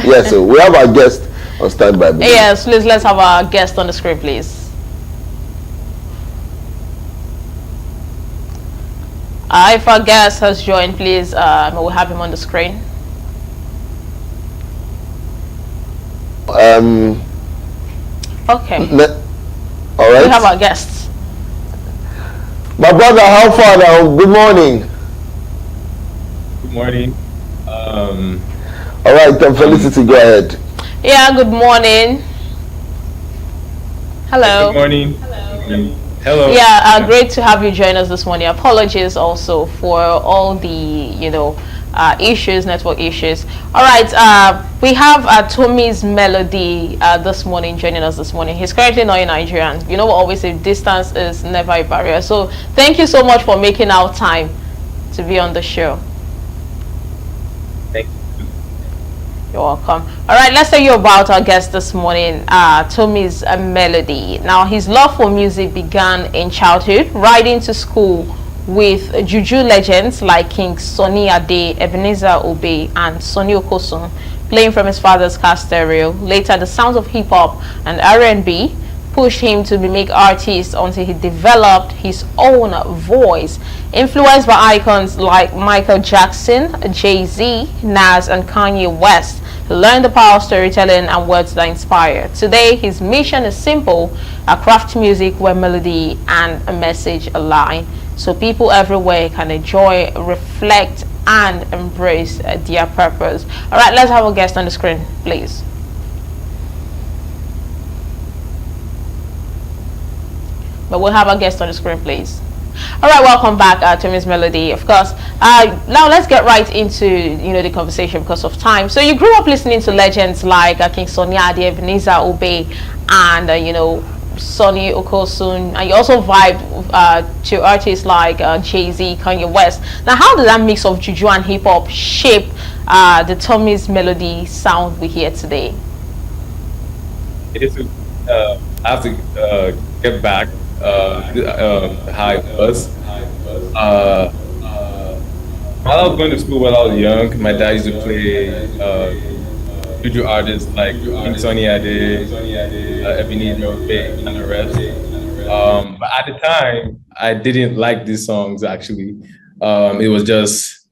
Yeah, so we have our guest on standby. Yes, please let's have our guest on the screen, please. If our guest has joined, please, we'll have him on the screen. Okay. All right. We have our guests. My brother, how far now? Good morning. Good morning. All right, Felicity, go ahead. Yeah, good morning. Hello. Good morning. Hello. Yeah, great to have you join us this morning. Apologies also for all the, issues, network issues. All right, we have Tomizmelody this morning, joining us this morning. He's currently not in Nigeria. You know what, always say distance is never a barrier. So thank you so much for making our time to be on the show. Thank you. You're welcome. All right, let's tell you about our guest this morning, Tomizmelody. Now, his love for music began in childhood, riding to school with juju legends like King Sunny Ade, Ebenezer Obey, and Sonny Okosun, playing from his father's car stereo. Later, the sounds of hip-hop and R&B pushed him to make artists until he developed his own voice. Influenced by icons like Michael Jackson, Jay-Z, Nas, and Kanye West, he learned the power of storytelling and words that inspire. Today, his mission is simple: craft music where melody and a message align, so people everywhere can enjoy, reflect, and embrace their purpose. All right, let's have a guest on the screen, please. But we'll have a guest on the screen, please. All right, welcome back to Tomizmelody. Of course, now let's get right into the conversation because of time. So you grew up listening to legends like King Sunny Ade, Ebenezer Obey, and Sonny Okosun, and you also vibed to artists like Jay-Z, Kanye West. Now, how did that mix of juju and hip hop shape the Tomizmelody sound we hear today? It is. I have to get back how it was. While I was going to school when I was young, my dad used to play juju artists like King Sunny Ade, Ebenezer Obey, and the rest. But at the time, I didn't like these songs actually. It was just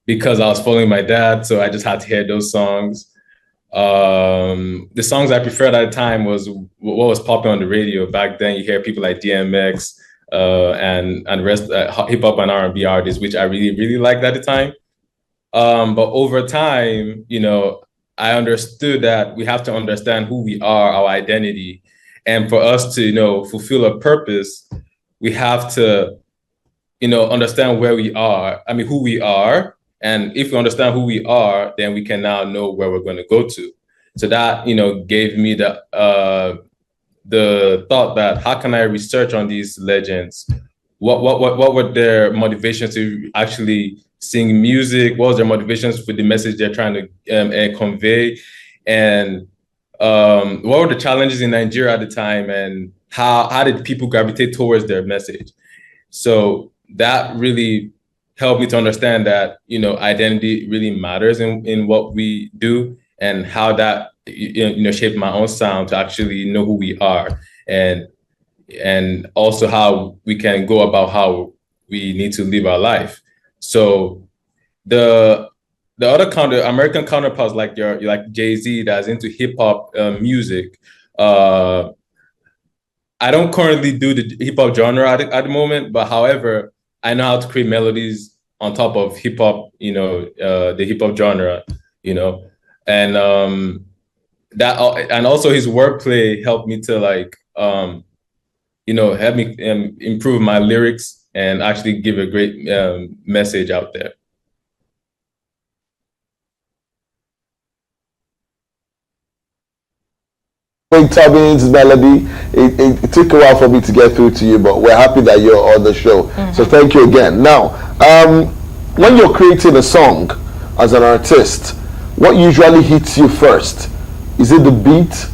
because I was following my dad, so I just had to hear those songs. The songs I preferred at the time was what was popular on the radio back then. You hear people like DMX and rest hip hop and R&B artists, which I really liked at the time. But over time, I understood that we have to understand who we are, our identity, and for us to fulfill a purpose, we have to understand where we are. I mean, who we are. And if we understand who we are, then we can now know where we're going to go to. So that, gave me the thought that how can I research on these legends? What were their motivations to actually sing music? What was their motivations for the message they're trying to convey? And what were the challenges in Nigeria at the time? And how did people gravitate towards their message? So that really helped me to understand that identity really matters in what we do, and how that shaped my own sound to actually know who we are, and also how we can go about how we need to live our life. So the other American counterparts like Jay-Z that's into hip hop music. I don't currently do the hip hop genre at the moment, but however, I know how to create melodies on top of hip hop, the hip hop genre, and that, and also his wordplay helped me to help me improve my lyrics and actually give a great message out there. Great Tomizmelody. It took a while for me to get through to you, but we're happy that you're on the show. Mm-hmm. So thank you again. Now, when you're creating a song as an artist, what usually hits you first? Is it the beat,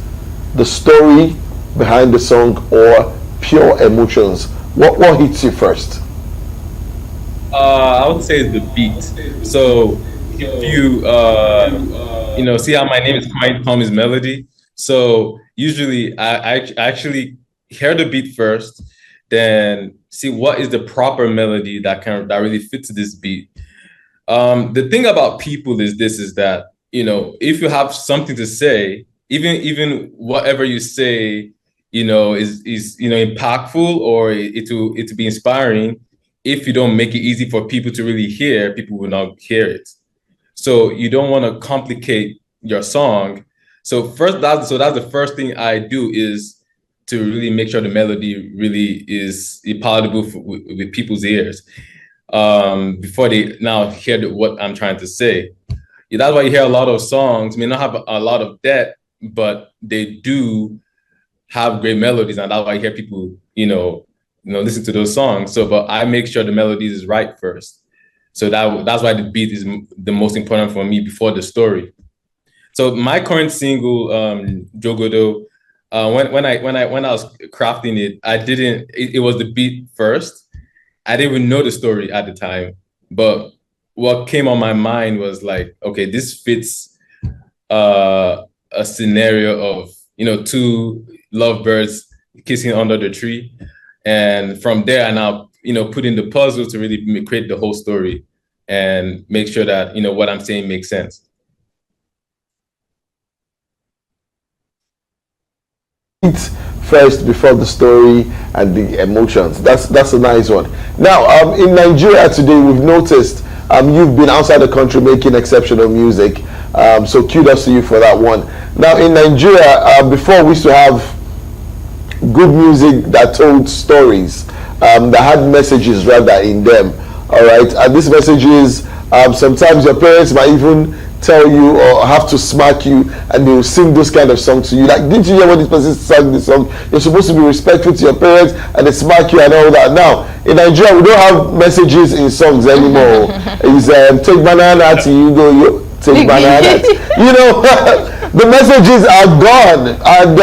the story behind the song, or pure emotions? What hits you first? I would say the beat. So if you see how my name is coined Tomizmelody. So usually I actually hear the beat first, then see what is the proper melody that really fits this beat. The thing about people is that, if you have something to say, even whatever you say, is impactful, or it will be inspiring. If you don't make it easy for people to really hear, people will not hear it. So you don't want to complicate your song. That's the first thing I do, is to really make sure the melody really is palatable with people's ears, before they now hear what I'm trying to say. Yeah, that's why you hear a lot of songs may not have a lot of depth, but they do have great melodies, and that's why you hear people, listen to those songs. So, but I make sure the melodies is right first. So that's why the beat is the most important for me before the story. So my current single, Jogodo, when I was crafting it, I didn't. It was the beat first. I didn't even know the story at the time, but what came on my mind was like, okay, this fits a scenario of two lovebirds kissing under the tree, and from there I now put in the puzzle to really create the whole story and make sure that what I'm saying makes sense. First before the story and the emotions. That's a nice one. Now, in Nigeria today, we've noticed you've been outside the country making exceptional music. So kudos to you for that one. Now, in Nigeria, before we used to have good music that told stories, that had messages rather in them. All right, and these messages, sometimes your parents might even tell you or have to smack you, and they will sing those kind of songs to you. Like, did you hear when this person sang this song? You're supposed to be respectful to your parents, and they smack you and all that. Now, in Nigeria, we don't have messages in songs anymore. It's take banana to you go, you take banana. The messages are gone, and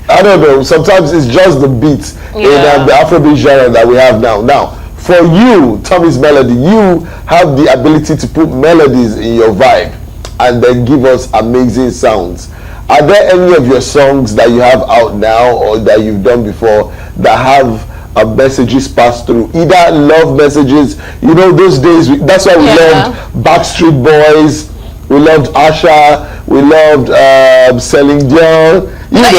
I don't know. Sometimes it's just the beat in the Afrobeat genre that we have now. Now, for you, Tomizmelody, you have the ability to put melodies in your vibe and then give us amazing sounds. Are there any of your songs that you have out now or that you've done before that have messages passed through? Either love messages, those days, that's why we loved Backstreet Boys, we loved Asha, we loved Celine Dion. Imagine,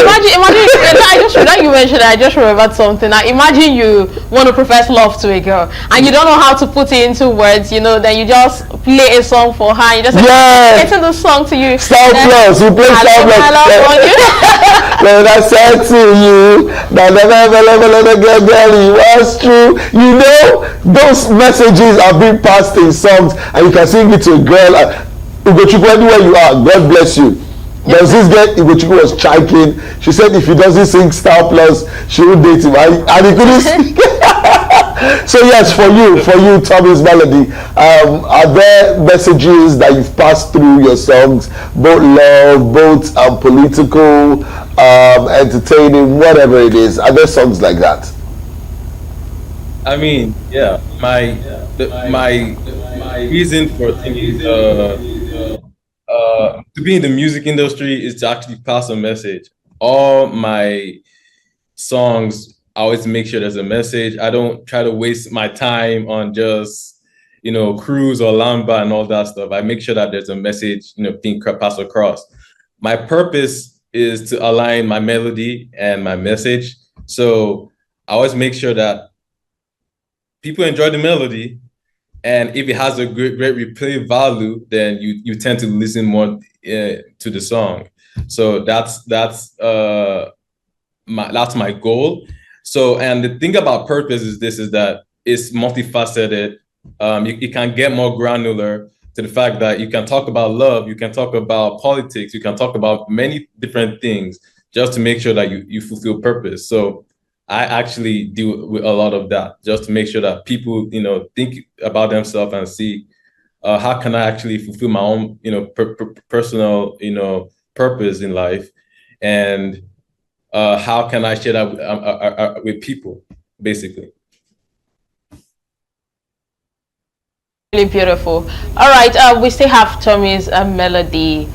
I just remembered something. Now, imagine you want to profess love to a girl and you don't know how to put it into words, then you just play a song for her and you just getting the song to you. Star Plus, we play Star Plus. When I said to you, that never girl, it was true. Those messages are being passed in songs and you can sing it to a girl. Ugochukwu, anywhere you are, God bless you. There's this girl Ugochukwu was chiking. She said if he doesn't sing Star Plus, she won't date him. And he couldn't sing. So yes, for you, Tomizmelody, are there messages that you've passed through your songs, both love, both political, entertaining, whatever it is? Are there songs like that? I mean, yeah, my reason for thinking to be in the music industry is to actually pass a message. All my songs, I always make sure there's a message. I don't try to waste my time on just, cruise or lamba and all that stuff. I make sure that there's a message, being passed across. My purpose is to align my melody and my message. So I always make sure that people enjoy the melody, and if it has a great replay value, then you tend to listen more to the song. So that's my goal. So, and the thing about purpose is that it's multifaceted. You can get more granular to the fact that you can talk about love, you can talk about politics, you can talk about many different things just to make sure that you fulfill purpose. So I actually do with a lot of that just to make sure that people, think about themselves and see how can I actually fulfill my own, personal, purpose in life, and how can I share that with people, basically. Really beautiful. All right, we still have Tommy's melody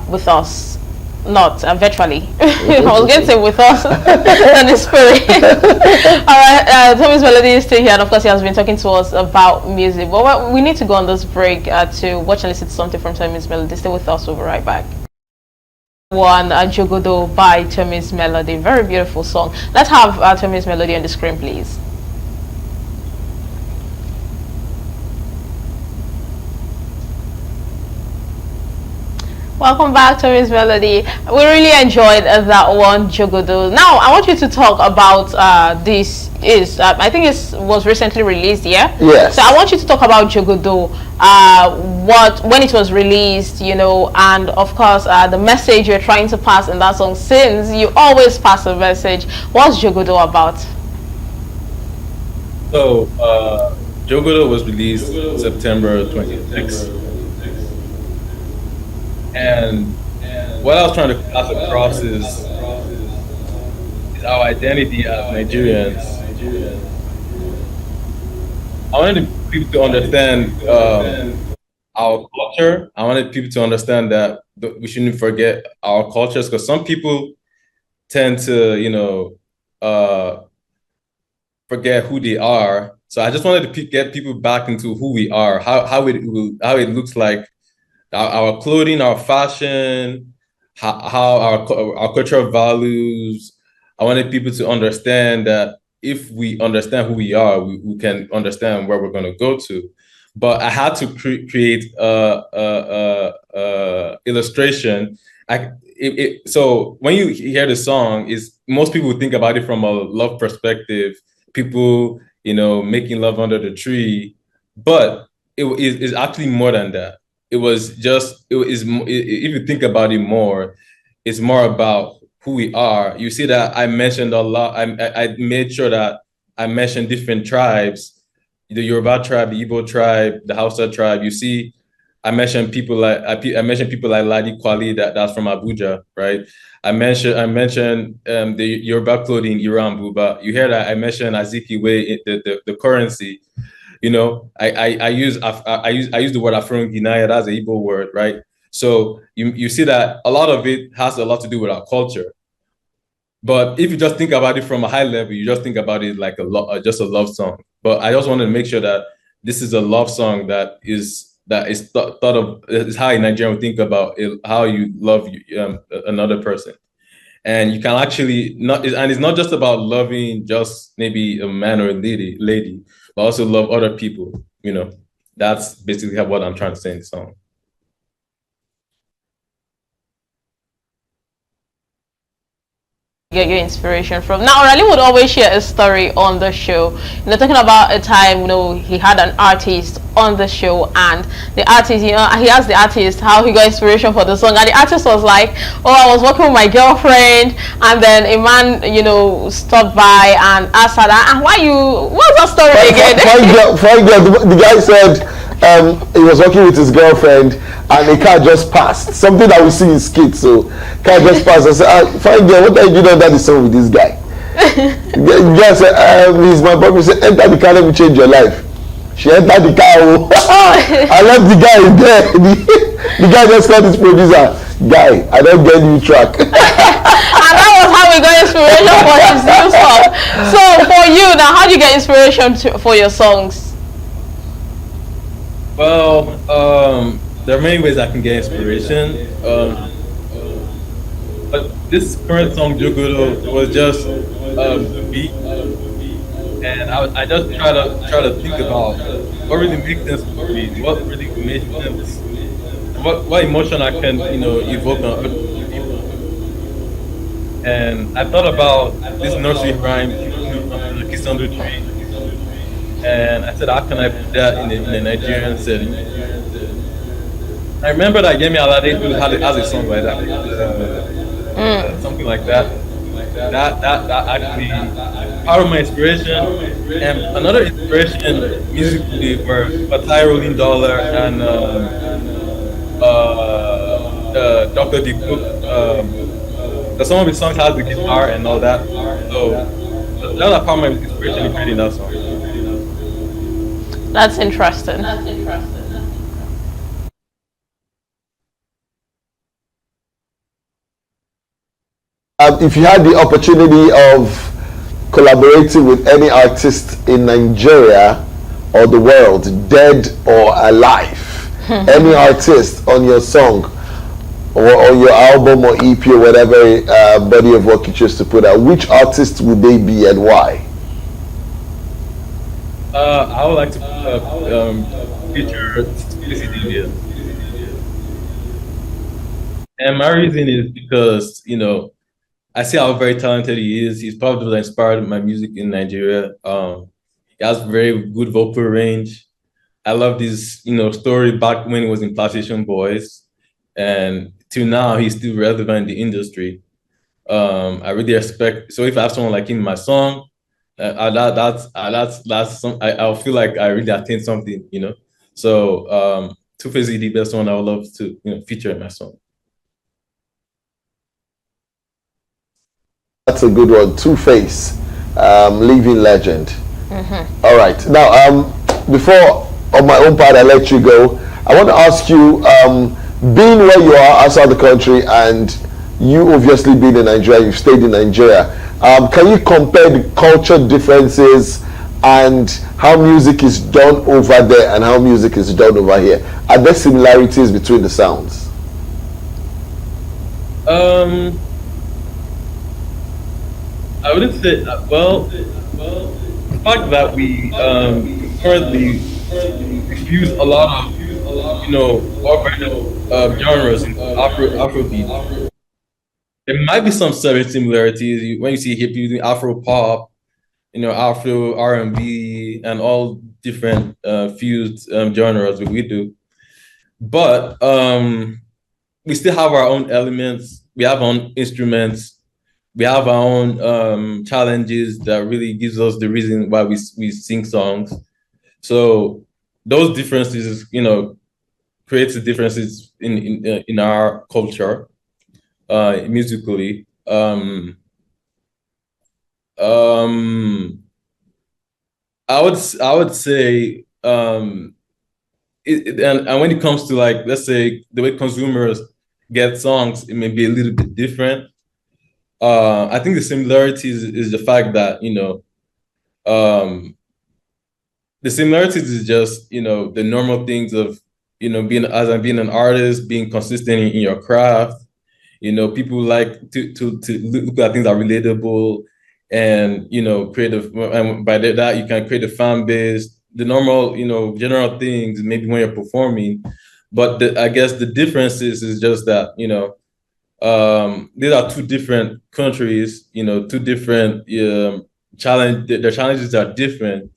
with us, not virtually. I was going to say with us and the spirit. All right, Tommy's melody is still here, and of course, he has been talking to us about music. But we need to go on this break to watch and listen to something from Tommy's melody. Stay with us. We'll be right back. One Jogodo by Tommy's melody, very beautiful song. Let's have Tommy's melody on the screen, please. Welcome back to Miss Melody. We really enjoyed that one, Jogodo. Now, I want you to talk about this. I think it was recently released, yeah? Yes. So I want you to talk about Jogodo, when it was released, you know, and of course the message you're trying to pass in that song. Since you always pass a message, what's Jogodo about? So, Jogodo was released September 26th. And what I was trying to pass across is our identity as Nigerians. I wanted people to understand our culture. I wanted people to understand that we shouldn't forget our cultures, because some people tend to, forget who they are. So I just wanted to get people back into who we are, how it looks like. Our clothing, our fashion, how our cultural values. I wanted people to understand that if we understand who we are, we can understand where we're going to go to. But I had to create illustration. So when you hear the song, most people think about it from a love perspective. People, making love under the tree, but it is actually more than that. If you think about it more, it's more about who we are. You see that I mentioned a lot. I made sure that I mentioned different tribes, the Yoruba tribe, the Igbo tribe, the Hausa tribe. You see, I mentioned people like Ladi Kwali, that's from Abuja, right? I mentioned the Yoruba clothing, Iran Buba. You hear that I mentioned Azikiwe, the currency. I use the word Afro Guinea. That's an Igbo word, right? So you see that a lot of it has a lot to do with our culture. But if you just think about it from a high level, you just think about it like just a love song. But I just wanted to make sure that this is a love song that is thought of, is how a Nigerian would think about it, how you love another person. And you can actually and it's not just about loving just maybe a man or a lady, but also love other people. That's basically what I'm trying to say in the song. Get your inspiration from. Now, Raleigh would always share a story on the show, talking about a time, he had an artist on the show, and the artist, he asked the artist how he got inspiration for the song, and the artist was like, oh, I was working with my girlfriend, and then a man, stopped by and asked her that, and what's that story again? The guy said he was working with his girlfriend and a car just passed. Something that we see in skits. So car just passed. I said, fine girl, what are you doing under the sun with this guy? The guy said, he's my boyfriend. He said, enter the car, let me change your life. She entered the car. I left the guy there. The guy just called his producer. Guy, I don't get you track. And that was how we got inspiration for his new song. So for you now, how do you get inspiration for your songs? Well, there are many ways I can get inspiration. But this current song, Jogodo, was just a beat, and I just try to think about what really makes sense to me, what really makes sense, what emotion I can evoke on other people. And I thought about this nursery rhyme, Kiss Under the Tree. And I said, how can I put that in a Nigerian setting? I remember that Yemi Alade has a song like that, something like that. That actually part of my inspiration. And another inspiration musically were Fatai Rolling Dollar and Dr. D. Cook. Some of his songs has the guitar and all that. So that's part of my inspiration in creating that song. That's interesting. If you had the opportunity of collaborating with any artist in Nigeria or the world, dead or alive, any artist on your song or on your album or EP or whatever body of work you choose to put out, which artist would they be and why? I would like to feature India. And my reason is because, I see how very talented he is. He's probably what inspired my music in Nigeria. He has very good vocal range. I love this, story back when he was in Plantation Boys, and till now he's still relevant in the industry. I really respect. So if I have someone like him in my song, that's some. I'll feel like I really attained something. So Two Face is the best one I would love to feature in my song. That's a good one. Two Face, living legend. All right. Now, before on my own part, I let you go. I want to ask you, being where you are outside the country, and you obviously being in Nigeria, you've stayed in Nigeria. Can you compare the culture differences and how music is done over there and how music is done over here? Are there similarities between the sounds? I wouldn't say, well, the fact that we currently use a lot of, urban genres in Afrobeat. There might be some certain similarities when you see hip using Afro pop, Afro R&B, and all different fused genres that we do. But we still have our own elements. We have our own instruments. We have our own challenges that really gives us the reason why we sing songs. So those differences, creates the differences in our culture, musically. I would say, and when it comes to, like, let's say the way consumers get songs, it may be a little bit different. I think the similarities is the fact that the similarities is just the normal things of being an artist, being consistent in your craft. People like to look at things that are relatable, and creative, and by that you can create a fan base, the normal general things maybe when you're performing. But I guess the difference is just that these are two different countries, two different their challenges are different.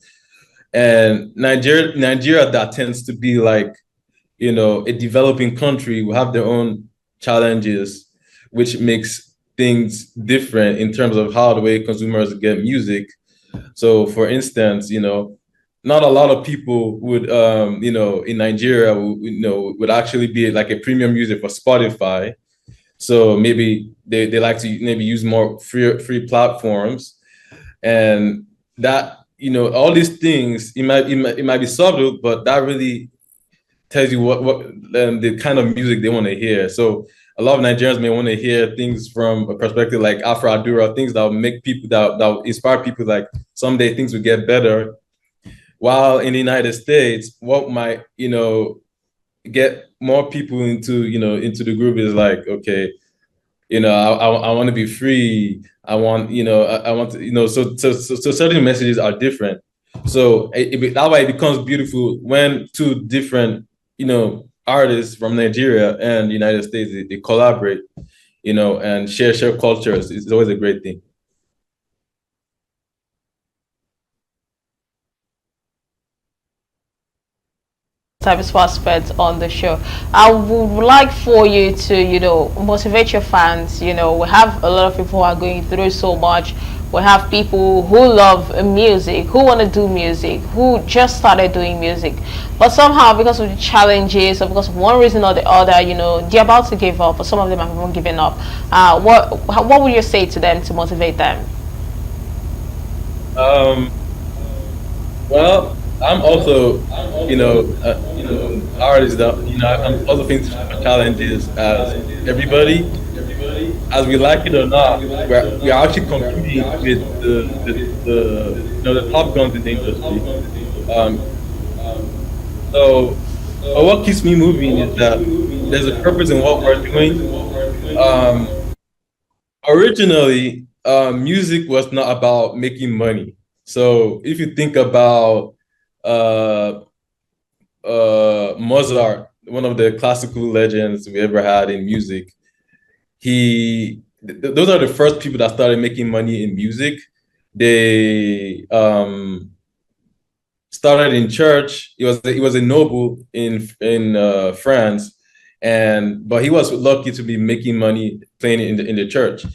And Nigeria that tends to be like, a developing country, will have their own challenges, which makes things different in terms of how the way consumers get music. So for instance, not a lot of people would, in Nigeria, would actually be like a premium user for Spotify. So maybe they like to maybe use more free platforms, and that all these things, it might be subtle, but that really tells you what the kind of music they want to hear. So a lot of Nigerians may want to hear things from a perspective like Afro Adura, things that will make people that will inspire people, like someday things will get better. While in the United States, what might get more people into the group is like, okay, I want to be free. I want, I want to, so certain messages are different. So that way it becomes beautiful when two different, artists from Nigeria and the United States, they collaborate, and share cultures. It's always a great thing. Service aspects on the show. I would like for you to, motivate your fans. We have a lot of people who are going through so much. We have people who love music, who want to do music, who just started doing music, but somehow because of the challenges, or because of one reason or the other, they're about to give up, or some of them have even given up. What would you say to them to motivate them? Well, I'm also, artist that I'm also facing challenges as everybody, as we like it or not. We are actually competing with the top guns in the industry. So, but what keeps me moving is that there's a purpose in what we're doing. Originally, music was not about making money. So if you think about uh, Mozart, one of the classical legends we ever had in music, those are the first people that started making money in music. They started in church. He was a noble in France, but he was lucky to be making money playing in the church,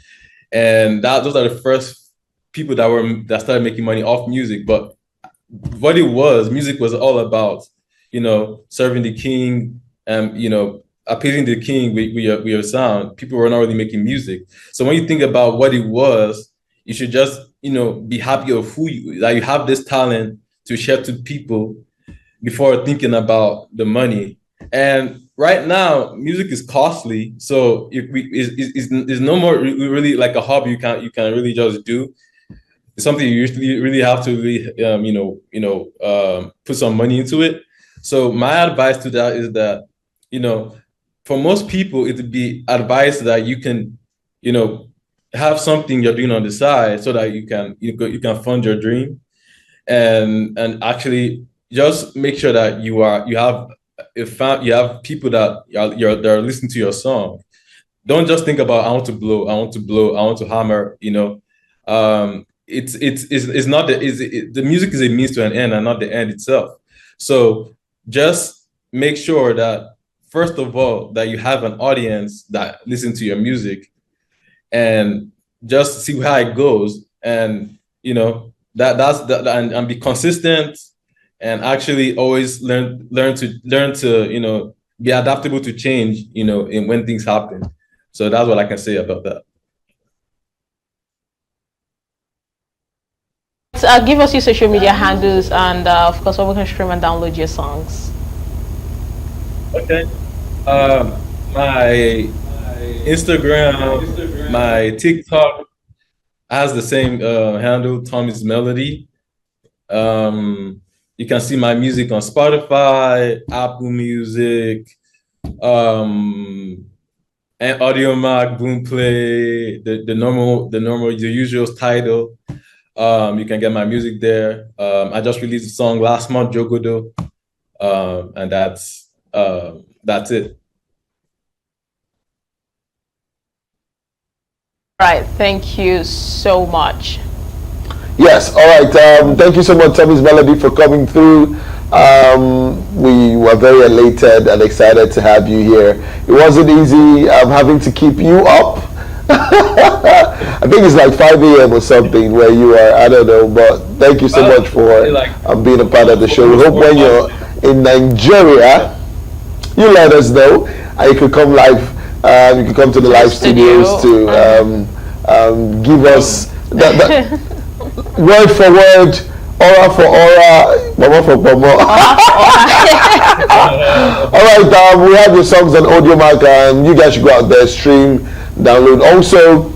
and those are the first people that started making money off music. But what music was all about, serving the king, and appeasing the king with your sound. People were not really making music. So when you think about what it was, you should just be happy of that you have this talent to share to people before thinking about the money. And right now, music is costly, so it's no more really like a hobby you can really just do. It's something you usually really have to really put some money into it. So my advice to that is that for most people it would be advice that you can have something you're doing on the side so that you can fund your dream, and actually just make sure that you have people that are listening to your song. Don't just think about, I want to blow, I want to blow, I want to hammer. It's not the music is a means to an end and not the end itself. So just make sure that, first of all, that you have an audience that listen to your music, and just see how it goes, and and be consistent, and actually always learn to be adaptable to change when things happen. So that's what I can say about that. Give us your social media handles, and of course, where we can stream and download your songs. Okay. My Instagram, my TikTok has the same handle, Tomizmelody. You can see my music on Spotify, Apple Music, and AudioMac, Boomplay, the usual title. You can get my music there. I just released a song last month, Jogodo, and that's it. All right, thank you so much. Yes, all right. Thank you so much, Tomizmelody, for coming through. We were very elated and excited to have you here. It wasn't easy having to keep you up. I think it's like 5 a.m. or something where you are. I don't know, but thank you so much for being a part of the show. We hope when you're in Nigeria, you let us know. You could come live. You can come to the live studios to give us that word for word, aura for aura, mama for mama. All right, we have your songs on AudioMac, and you guys should go out there, stream, download. Also,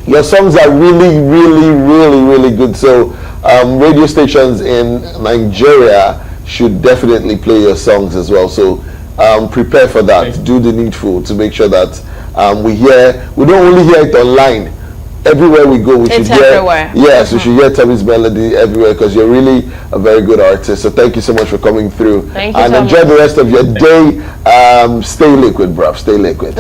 your songs are really, really, really, really good. So radio stations in Nigeria should definitely play your songs as well. So prepare for that. Do the needful to make sure that we don't only hear it online. Everywhere we go, we should hear. Everywhere. Yes, we should hear Tomizmelody everywhere, because you're really a very good artist. So thank you so much for coming through. Thank you and so enjoy much. the rest of your day. Stay liquid, bruv. Stay liquid.